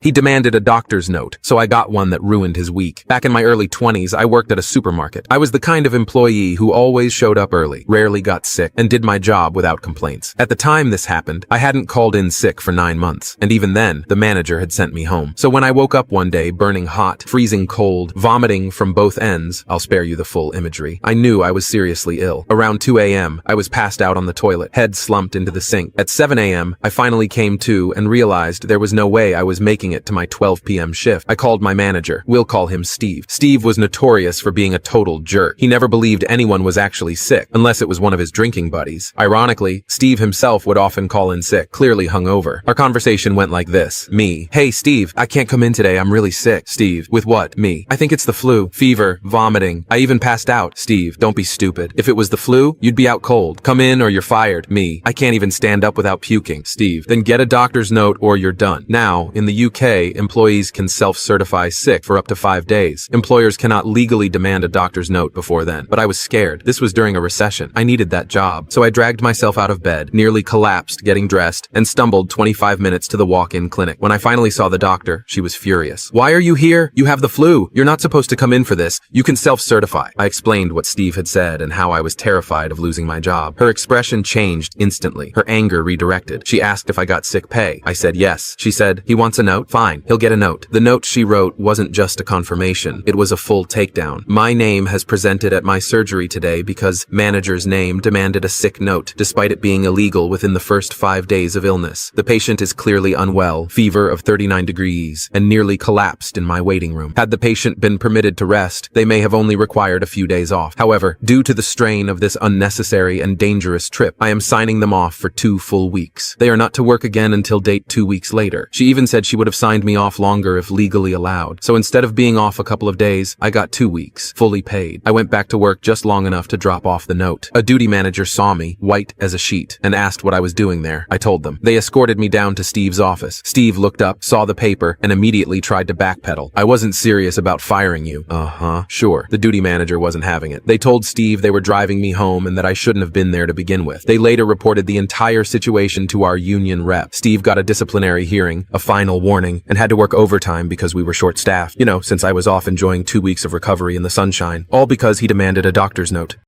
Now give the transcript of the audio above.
He demanded a doctor's note, so I got one that ruined his week. Back in my early 20s, I worked at a supermarket. I was the kind of employee who always showed up early, rarely got sick, and did my job without complaints. At the time this happened, I hadn't called in sick for 9 months, and even then, the manager had sent me home. So when I woke up one day, burning hot, freezing cold, vomiting from both ends, I'll spare you the full imagery, I knew I was seriously ill. Around 2 a.m., I was passed out on the toilet, head slumped into the sink. At 7 a.m., I finally came to and realized there was no way I was making it to my 12 p.m. shift. I called my manager. We'll call him Steve. Steve was notorious for being a total jerk. He never believed anyone was actually sick, unless it was one of his drinking buddies. Ironically, Steve himself would often call in sick, clearly hungover. Our conversation went like this. Me: "Hey Steve, I can't come in today, I'm really sick." Steve: "With what?" Me: "I think it's the flu. Fever, vomiting. I even passed out." Steve: "Don't be stupid. If it was the flu, you'd be out cold. Come in or you're fired." Me: "I can't even stand up without puking." Steve: "Then get a doctor's note or you're done." Now, in the UK, employees can self-certify sick for up to 5 days. Employers cannot legally demand a doctor's note before then. But I was scared. This was during a recession. I needed that job. So I dragged myself out of bed, nearly collapsed getting dressed, and stumbled 25 minutes to the walk-in clinic. When I finally saw the doctor, she was furious. "Why are you here? You have the flu. You're not supposed to come in for this. You can self-certify." I explained what Steve had said and how I was terrified of losing my job. Her expression changed instantly. Her anger redirected. She asked if I got sick pay. I said yes. She said, "He wants a note? Fine, he'll get a note." The note she wrote wasn't just a confirmation. It was a full takedown. "My name has presented at my surgery today because manager's name demanded a sick note, despite it being illegal within the first 5 days of illness. The patient is clearly unwell, fever of 39 degrees, and nearly collapsed in my waiting room. Had the patient been permitted to rest, they may have only required a few days off. However, due to the strain of this unnecessary and dangerous trip, I am signing them off for 2 full weeks. They are not to work again until date 2 weeks later." She even said she would have signed me off longer if legally allowed. So instead of being off a couple of days, I got 2 weeks, fully paid. I went back to work just long enough to drop off the note. A duty manager saw me, white as a sheet, and asked what I was doing there. I told them. They escorted me down to Steve's office. Steve looked up, saw the paper, and immediately tried to backpedal. "I wasn't serious about firing you." Sure. The duty manager wasn't having it. They told Steve they were driving me home and that I shouldn't have been there to begin with. They later reported the entire situation to our union rep. Steve got a disciplinary hearing, a final warning, and had to work overtime because we were short-staffed. Since I was off enjoying 2 weeks of recovery in the sunshine, all because he demanded a doctor's note.